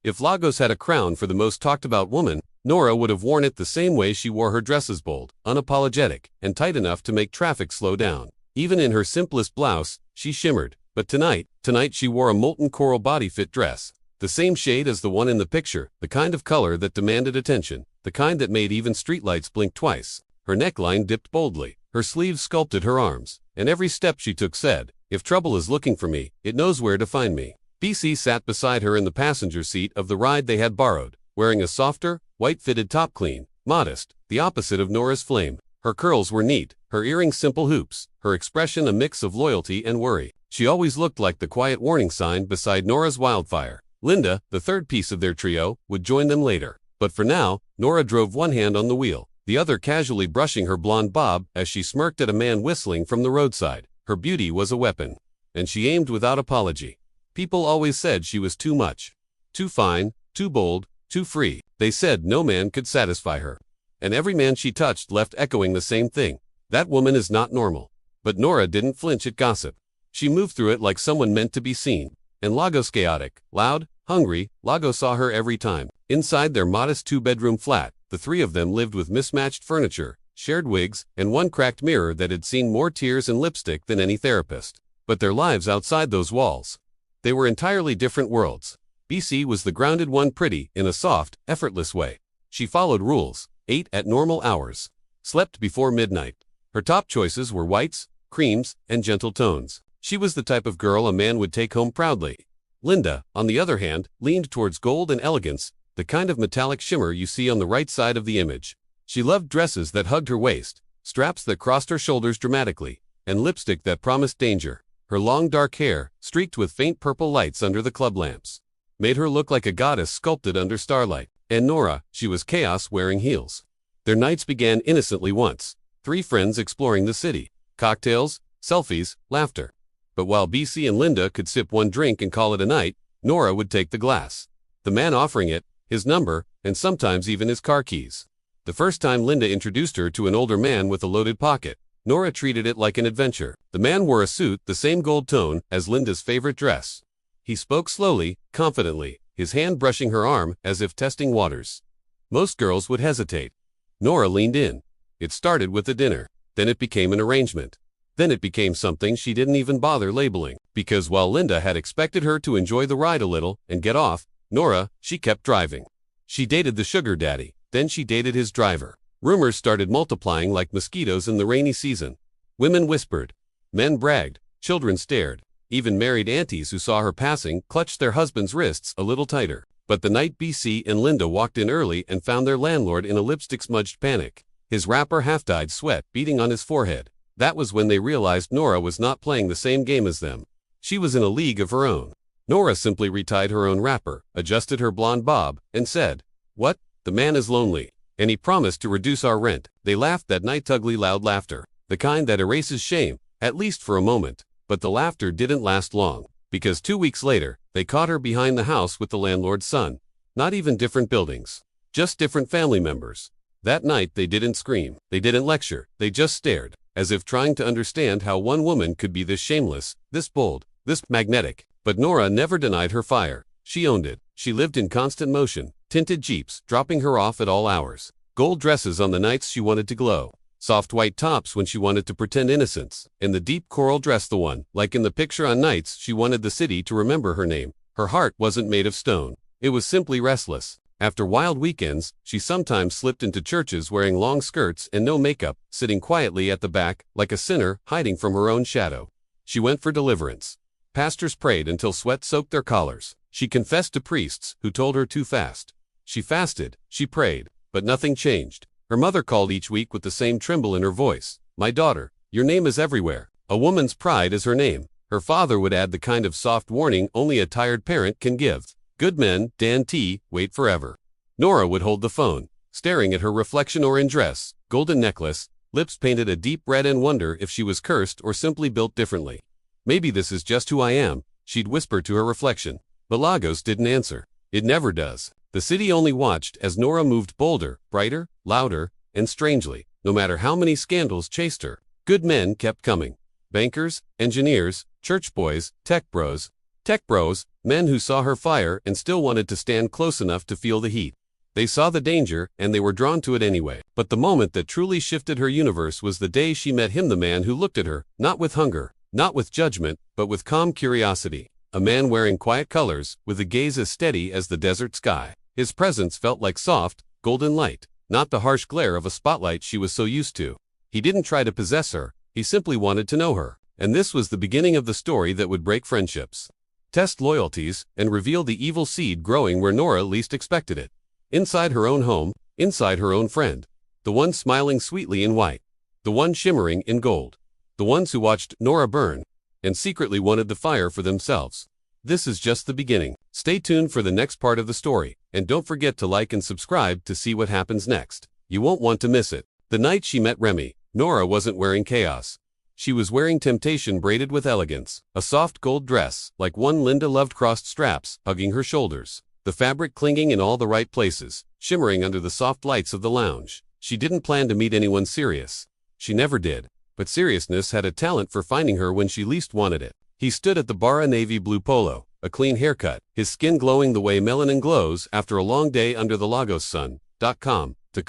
If Lagos had a crown for the most talked about woman, Nora would have worn it the same way she wore her dresses: bold, unapologetic, and tight enough to make traffic slow down. Even in her simplest blouse, she shimmered. But tonight she wore a molten coral body-fit dress. The same shade as the one in the picture, the kind of color that demanded attention, the kind that made even streetlights blink twice. Her neckline dipped boldly, her sleeves sculpted her arms, and every step she took said, "If trouble is looking for me, it knows where to find me." BC sat beside her in the passenger seat of the ride they had borrowed, wearing a softer, white-fitted top, clean, modest, the opposite of Nora's flame. Her curls were neat, her earrings simple hoops, her expression a mix of loyalty and worry. She always looked like the quiet warning sign beside Nora's wildfire. Linda, the third piece of their trio, would join them later. But for now, Nora drove one hand on the wheel, the other casually brushing her blonde bob as she smirked at a man whistling from the roadside. Her beauty was a weapon, and she aimed without apology. People always said she was too much. Too fine, too bold, too free. They said no man could satisfy her. And every man she touched left echoing the same thing. That woman is not normal. But Nora didn't flinch at gossip. She moved through it like someone meant to be seen. And Lagos chaotic, loud, hungry, Lagos saw her every time. Inside their modest two-bedroom flat, the three of them lived with mismatched furniture, shared wigs, and one cracked mirror that had seen more tears and lipstick than any therapist. But their lives outside those walls, they were entirely different worlds. BC was the grounded one, pretty, in a soft, effortless way. She followed rules, ate at normal hours, slept before midnight. Her top choices were whites, creams, and gentle tones. She was the type of girl a man would take home proudly. Linda, on the other hand, leaned towards gold and elegance, the kind of metallic shimmer you see on the right side of the image. She loved dresses that hugged her waist, straps that crossed her shoulders dramatically, and lipstick that promised danger. Her long dark hair, streaked with faint purple lights under the club lamps, made her look like a goddess sculpted under starlight. And Nora, she was chaos wearing heels. Their nights began innocently once. Three friends exploring the city. Cocktails, selfies, laughter. But while BC and Linda could sip one drink and call it a night, Nora would take the glass. The man offering it, his number, and sometimes even his car keys. The first time Linda introduced her to an older man with a loaded pocket, Nora treated it like an adventure. The man wore a suit the same gold tone as Linda's favorite dress. He spoke slowly, confidently, his hand brushing her arm as if testing waters. Most girls would hesitate. Nora leaned in. It started with a dinner. Then it became an arrangement. Then it became something she didn't even bother labeling. Because while Linda had expected her to enjoy the ride a little and get off, Nora, she kept driving. She dated the sugar daddy. Then she dated his driver. Rumors started multiplying like mosquitoes in the rainy season. Women whispered. Men bragged. Children stared. Even married aunties who saw her passing clutched their husbands' wrists a little tighter. But the night BC and Linda walked in early and found their landlord in a lipstick-smudged panic, his wrapper half-dyed, sweat beating on his forehead, that was when they realized Nora was not playing the same game as them. She was in a league of her own. Nora simply retied her own wrapper, adjusted her blonde bob, and said, "What? The man is lonely, and he promised to reduce our rent." They laughed that night, ugly loud laughter, the kind that erases shame, at least for a moment. But the laughter didn't last long, because 2 weeks later, they caught her behind the house with the landlord's son. Not even different buildings, just different family members. That night they didn't scream, they didn't lecture, they just stared, as if trying to understand how one woman could be this shameless, this bold, this magnetic. But Nora never denied her fire. She owned it. She lived in constant motion, tinted jeeps dropping her off at all hours, gold dresses on the nights she wanted to glow, soft white tops when she wanted to pretend innocence, and the deep coral dress, the one, like in the picture, on nights she wanted the city to remember her name. Her heart wasn't made of stone. It was simply restless. After wild weekends, she sometimes slipped into churches wearing long skirts and no makeup, sitting quietly at the back, like a sinner hiding from her own shadow. She went for deliverance. Pastors prayed until sweat soaked their collars. She confessed to priests who told her too fast. She fasted, she prayed, but nothing changed. Her mother called each week with the same tremble in her voice. "My daughter, your name is everywhere. A woman's pride is her name." Her father would add the kind of soft warning only a tired parent can give. "Good men, Dan T, wait forever." Nora would hold the phone, staring at her reflection or in dress, golden necklace, lips painted a deep red, and wonder if she was cursed or simply built differently. "Maybe this is just who I am," she'd whisper to her reflection. But Lagos didn't answer. It never does. The city only watched as Nora moved bolder, brighter, louder, and strangely, no matter how many scandals chased her. Good men kept coming. Bankers, engineers, church boys, tech bros, Men who saw her fire and still wanted to stand close enough to feel the heat. They saw the danger, and they were drawn to it anyway. But the moment that truly shifted her universe was the day she met him, the man who looked at her, not with hunger, not with judgment, but with calm curiosity. A man wearing quiet colors, with a gaze as steady as the desert sky. His presence felt like soft, golden light, not the harsh glare of a spotlight she was so used to. He didn't try to possess her, he simply wanted to know her. And this was the beginning of the story that would break friendships, test loyalties, and reveal the evil seed growing where Nora least expected it. Inside her own home, inside her own friend. The one smiling sweetly in white. The one shimmering in gold. The ones who watched Nora burn and secretly wanted the fire for themselves. This is just the beginning. Stay tuned for the next part of the story, and don't forget to like and subscribe to see what happens next. You won't want to miss it. The night she met Remy, Nora wasn't wearing chaos. She was wearing temptation braided with elegance, a soft gold dress, like one Linda loved, crossed straps, hugging her shoulders. The fabric clinging in all the right places, shimmering under the soft lights of the lounge. She didn't plan to meet anyone serious. She never did. But seriousness had a talent for finding her when she least wanted it. He stood at the bar, a navy blue polo, a clean haircut, his skin glowing the way melanin glows after a long day under the Lagos sun. Calm. The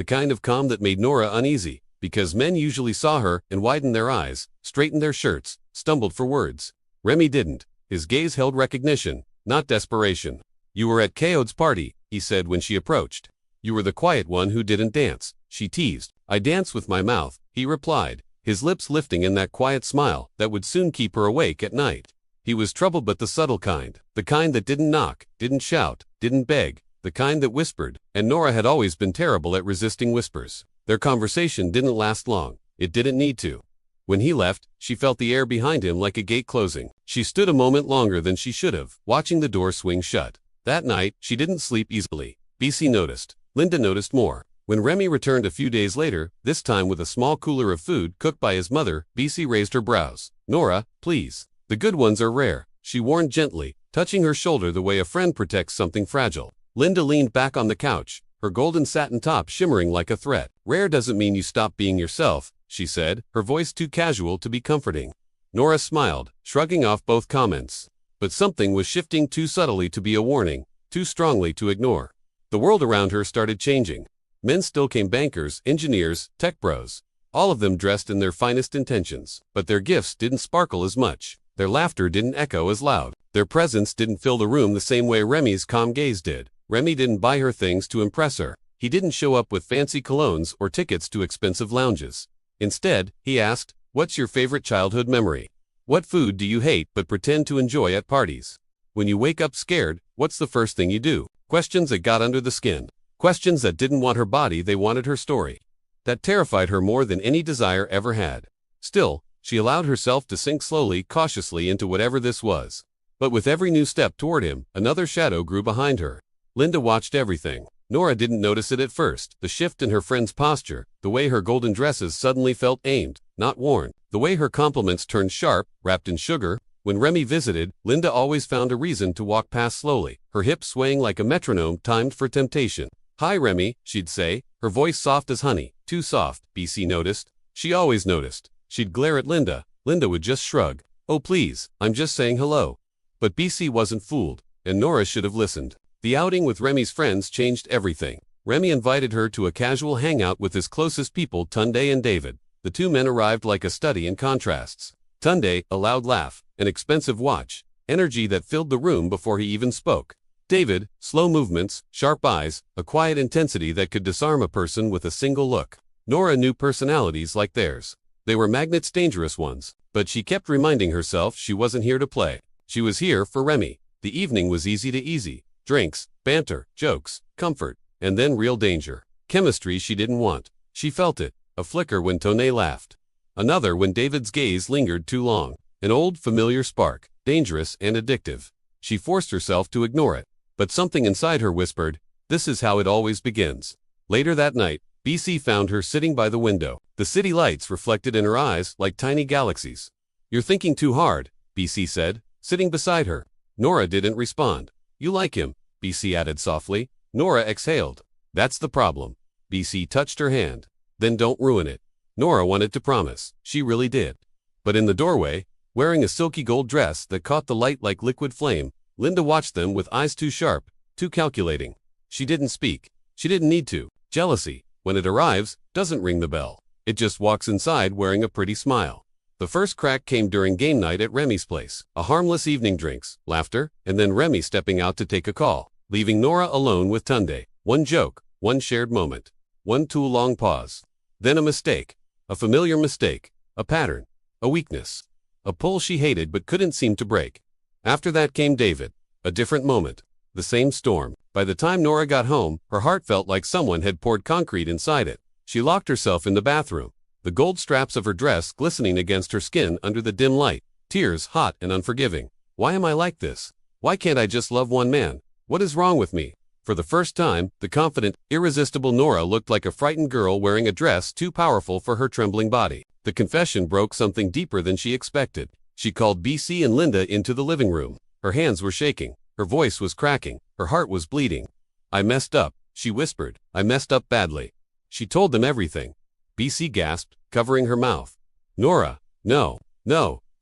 kind of calm that made Nora uneasy, because men usually saw her and widened their eyes, straightened their shirts, stumbled for words. Remy didn't. His gaze held recognition, not desperation. "You were at Keod's party," he said when she approached. "You were the quiet one who didn't dance," she teased. "I dance with my mouth," he replied, his lips lifting in that quiet smile that would soon keep her awake at night. He was troubled, but the subtle kind. The kind that didn't knock, didn't shout, didn't beg. The kind that whispered, and Nora had always been terrible at resisting whispers. Their conversation didn't last long. It didn't need to. When he left, she felt the air behind him like a gate closing. She stood a moment longer than she should have, watching the door swing shut. That night, she didn't sleep easily. BC noticed. Linda noticed more. When Remy returned a few days later, this time with a small cooler of food cooked by his mother, BC raised her brows. "Nora, please. The good ones are rare," she warned gently, touching her shoulder the way a friend protects something fragile. Linda leaned back on the couch, her golden satin top shimmering like a threat. "Rare doesn't mean you stop being yourself," she said, her voice too casual to be comforting. Nora smiled, shrugging off both comments. But something was shifting too subtly to be a warning, too strongly to ignore. The world around her started changing. Men still came, bankers, engineers, tech bros. All of them dressed in their finest intentions. But their gifts didn't sparkle as much. Their laughter didn't echo as loud. Their presence didn't fill the room the same way Remy's calm gaze did. Remy didn't buy her things to impress her. He didn't show up with fancy colognes or tickets to expensive lounges. Instead, he asked, "What's your favorite childhood memory? What food do you hate but pretend to enjoy at parties? When you wake up scared, what's the first thing you do?" Questions that got under the skin. Questions that didn't want her body, they wanted her story. That terrified her more than any desire ever had. Still, she allowed herself to sink slowly, cautiously into whatever this was. But with every new step toward him, another shadow grew behind her. Linda watched everything. Nora didn't notice it at first. The shift in her friend's posture, the way her golden dresses suddenly felt aimed, not worn, the way her compliments turned sharp, wrapped in sugar. When Remy visited, Linda always found a reason to walk past slowly, her hips swaying like a metronome timed for temptation. "Hi Remy," she'd say, her voice soft as honey. Too soft, BC noticed. She always noticed. She'd glare at Linda. Linda would just shrug. "Oh please, I'm just saying hello." But BC wasn't fooled, and Nora should have listened. The outing with Remy's friends changed everything. Remy invited her to a casual hangout with his closest people, Tunde and David. The two men arrived like a study in contrasts. Tunde, a loud laugh, an expensive watch, energy that filled the room before he even spoke. David, slow movements, sharp eyes, a quiet intensity that could disarm a person with a single look. Nora knew personalities like theirs. They were magnets, dangerous ones. But she kept reminding herself she wasn't here to play. She was here for Remy. The evening was easy. Drinks, banter, jokes, comfort, and then real danger. Chemistry she didn't want. She felt it, a flicker when Tone laughed. Another when David's gaze lingered too long. An old familiar spark, dangerous and addictive. She forced herself to ignore it. But something inside her whispered, "This is how it always begins." Later that night, BC found her sitting by the window. The city lights reflected in her eyes like tiny galaxies. "You're thinking too hard," BC said, sitting beside her. Nora didn't respond. "You like him," BC added softly. Nora exhaled. "That's the problem." BC touched her hand. "Then don't ruin it." Nora wanted to promise. She really did. But in the doorway, wearing a silky gold dress that caught the light like liquid flame, Linda watched them with eyes too sharp, too calculating. She didn't speak. She didn't need to. Jealousy, when it arrives, doesn't ring the bell. It just walks inside wearing a pretty smile. The first crack came during game night at Remy's place. A harmless evening, drinks, laughter, and then Remy stepping out to take a call, leaving Nora alone with Tunde. One joke, one shared moment, one too long pause. Then a mistake. A familiar mistake. A pattern. A weakness. A pull she hated but couldn't seem to break. After that came David. A different moment. The same storm. By the time Nora got home, her heart felt like someone had poured concrete inside it. She locked herself in the bathroom, the gold straps of her dress glistening against her skin under the dim light, tears hot and unforgiving. Why am I like this? Why can't I just love one man? What is wrong with me? For the first time, the confident, irresistible Nora looked like a frightened girl wearing a dress too powerful for her trembling body. The confession broke something deeper than she expected. She called BC and Linda into the living room. Her hands were shaking. Her voice was cracking. Her heart was bleeding. I messed up, she whispered. I messed up badly. She told them everything. BC gasped, covering her mouth. Nora, no,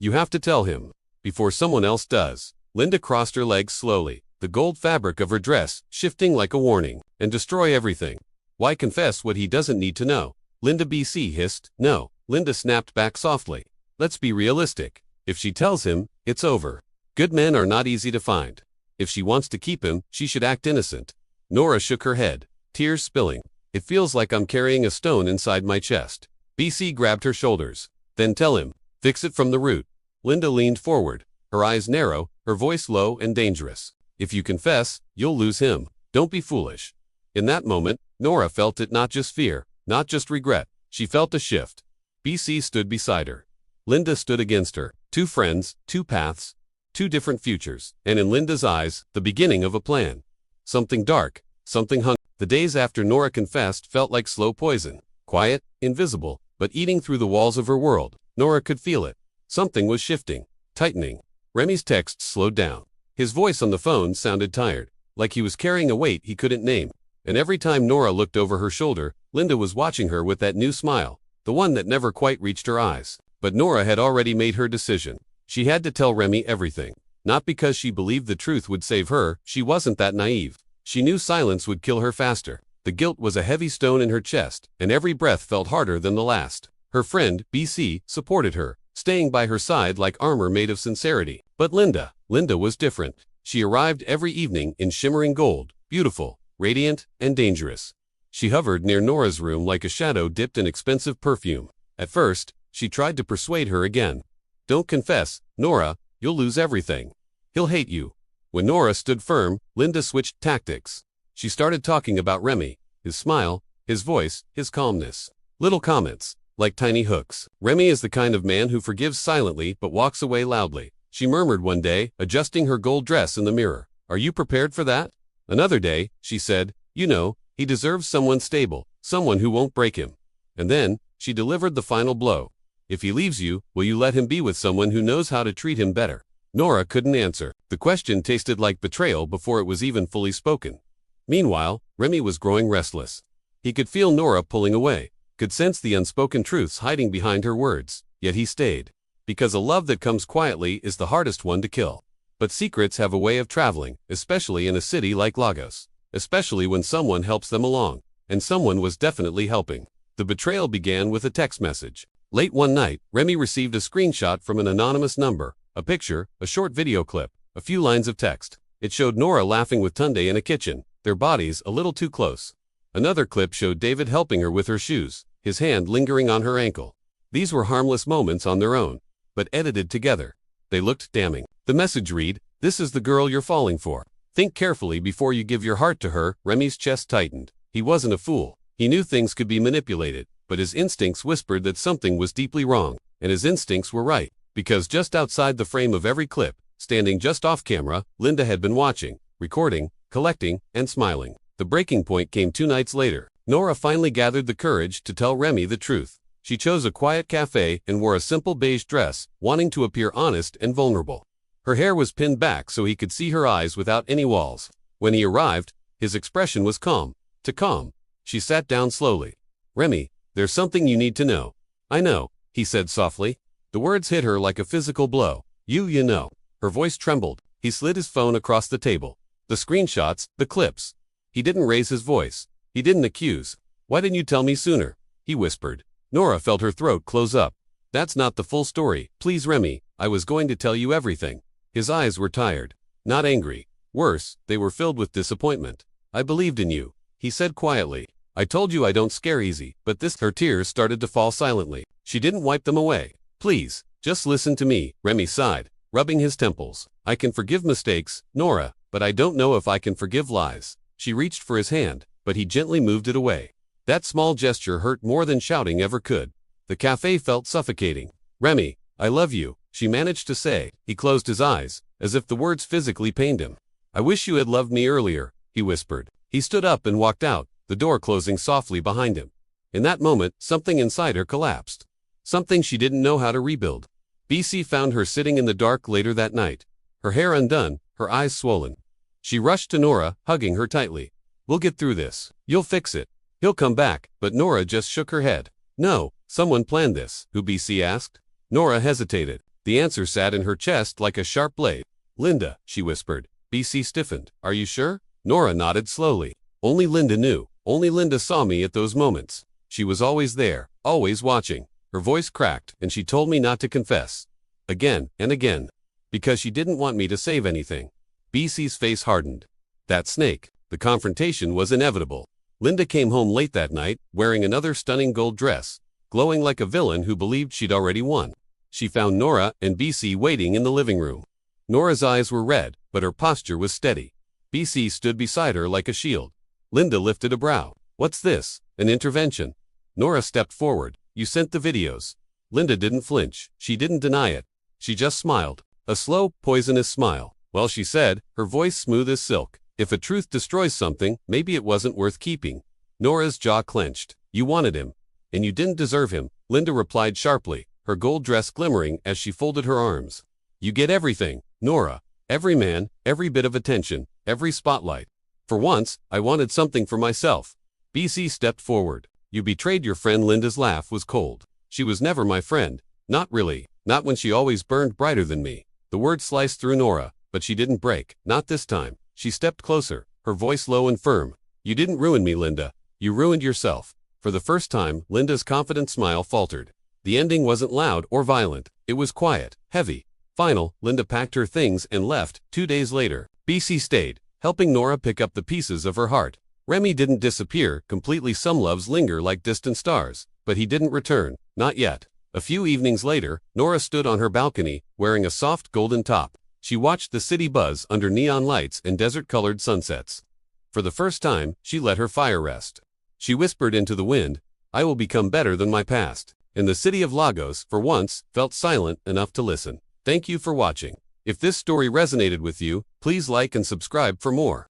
you have to tell him. Before someone else does. Linda crossed her legs slowly, the gold fabric of her dress shifting like a warning. And destroy everything. Why confess what he doesn't need to know? Linda. BC hissed. No. Linda snapped back softly. Let's be realistic. If she tells him, it's over. Good men are not easy to find. If she wants to keep him, she should act innocent. Nora shook her head, tears spilling. It feels like I'm carrying a stone inside my chest. BC grabbed her shoulders. Then tell him. Fix it from the root. Linda leaned forward, her eyes narrow, her voice low and dangerous. If you confess, you'll lose him. Don't be foolish. In that moment, Nora felt it, not just fear, not just regret. She felt a shift. BC stood beside her. Linda stood against her. Two friends, two paths, two different futures. And in Linda's eyes, the beginning of a plan. Something dark, something hung. The days after Nora confessed felt like slow poison. Quiet, invisible, but eating through the walls of her world. Nora could feel it. Something was shifting, tightening. Remy's texts slowed down. His voice on the phone sounded tired, like he was carrying a weight he couldn't name. And every time Nora looked over her shoulder, Linda was watching her with that new smile, the one that never quite reached her eyes. But Nora had already made her decision. She had to tell Remy everything. Not because she believed the truth would save her, she wasn't that naive. She knew silence would kill her faster. The guilt was a heavy stone in her chest, and every breath felt harder than the last. Her friend, BC, supported her, staying by her side like armor made of sincerity. But Linda was different. She arrived every evening in shimmering gold, beautiful, radiant, and dangerous. She hovered near Nora's room like a shadow dipped in expensive perfume. At first, she tried to persuade her again. Don't confess, Nora, you'll lose everything. He'll hate you. When Nora stood firm, Linda switched tactics. She started talking about Remy, his smile, his voice, his calmness. Little comments, like tiny hooks. Remy is the kind of man who forgives silently but walks away loudly. She murmured one day, adjusting her gold dress in the mirror. Are you prepared for that? Another day, she said, you know, he deserves someone stable, someone who won't break him. And then, she delivered the final blow. If he leaves you, will you let him be with someone who knows how to treat him better? Nora couldn't answer. The question tasted like betrayal before it was even fully spoken. Meanwhile, Remy was growing restless. He could feel Nora pulling away, could sense the unspoken truths hiding behind her words, yet he stayed. Because a love that comes quietly is the hardest one to kill. But secrets have a way of traveling, especially in a city like Lagos. Especially when someone helps them along. And someone was definitely helping. The betrayal began with a text message. Late one night, Remy received a screenshot from an anonymous number, a picture, a short video clip, a few lines of text. It showed Nora laughing with Tunde in a kitchen, their bodies a little too close. Another clip showed David helping her with her shoes, his hand lingering on her ankle. These were harmless moments on their own, but edited together. They looked damning. The message read, "This is the girl you're falling for. Think carefully before you give your heart to her." Remy's chest tightened. He wasn't a fool. He knew things could be manipulated, but his instincts whispered that something was deeply wrong, and his instincts were right, because just outside the frame of every clip, standing just off camera, Linda had been watching, recording, collecting, and smiling. The breaking point came 2 nights later. Nora finally gathered the courage to tell Remy the truth. She chose a quiet cafe and wore a simple beige dress, wanting to appear honest and vulnerable. Her hair was pinned back so he could see her eyes without any walls. When he arrived, his expression was calm. Too calm. She sat down slowly. "Remy, there's something you need to know." "I know," he said softly. The words hit her like a physical blow. You know." Her voice trembled. He slid his phone across the table. The screenshots, the clips. He didn't raise his voice. He didn't accuse. Why didn't you tell me sooner? He whispered. Nora felt her throat close up. That's not the full story. Please, Remy, I was going to tell you everything. His eyes were tired. Not angry. Worse, they were filled with disappointment. I believed in you, he said quietly. I told you I don't scare easy, but this. Her tears started to fall silently. She didn't wipe them away. Please, just listen to me, Remy sighed, rubbing his temples. I can forgive mistakes, Nora, but I don't know if I can forgive lies. She reached for his hand, but he gently moved it away. That small gesture hurt more than shouting ever could. The cafe felt suffocating. Remy, I love you, she managed to say. He closed his eyes, as if the words physically pained him. I wish you had loved me earlier, he whispered. He stood up and walked out, the door closing softly behind him. In that moment, something inside her collapsed. Something she didn't know how to rebuild. BC found her sitting in the dark later that night. Her hair undone, her eyes swollen. She rushed to Nora, hugging her tightly. We'll get through this. You'll fix it. He'll come back, but Nora just shook her head. No, someone planned this, who? BC asked. Nora hesitated. The answer sat in her chest like a sharp blade. Linda, she whispered. BC stiffened. Are you sure? Nora nodded slowly. Only Linda knew. Only Linda saw me at those moments. She was always there, always watching. Her voice cracked, and she told me not to confess. Again and again. Because she didn't want me to save anything. BC's face hardened. That snake. The confrontation was inevitable. Linda came home late that night, wearing another stunning gold dress, glowing like a villain who believed she'd already won. She found Nora and BC waiting in the living room. Nora's eyes were red, but her posture was steady. BC stood beside her like a shield. Linda lifted a brow. What's this? An intervention? Nora stepped forward. You sent the videos. Linda didn't flinch. She didn't deny it. She just smiled. A slow, poisonous smile. Well, she said, her voice smooth as silk. If a truth destroys something, maybe it wasn't worth keeping. Nora's jaw clenched. You wanted him. And you didn't deserve him, Linda replied sharply, her gold dress glimmering as she folded her arms. You get everything, Nora. Every man, every bit of attention, every spotlight. For once, I wanted something for myself. BC stepped forward. You betrayed your friend. Linda's laugh was cold. She was never my friend. Not really. Not when she always burned brighter than me. The word sliced through Nora, but she didn't break. Not this time. She stepped closer, her voice low and firm. You didn't ruin me, Linda. You ruined yourself. For the first time, Linda's confident smile faltered. The ending wasn't loud or violent. It was quiet, heavy. Final. Linda packed her things and left. 2 days later, BC stayed, helping Nora pick up the pieces of her heart. Remy didn't disappear completely. Some loves linger like distant stars, but he didn't return. Not yet. A few evenings later, Nora stood on her balcony, wearing a soft golden top. She watched the city buzz under neon lights and desert-colored sunsets. For the first time, she let her fire rest. She whispered into the wind, I will become better than my past. And the city of Lagos, for once, felt silent enough to listen. Thank you for watching. If this story resonated with you, please like and subscribe for more.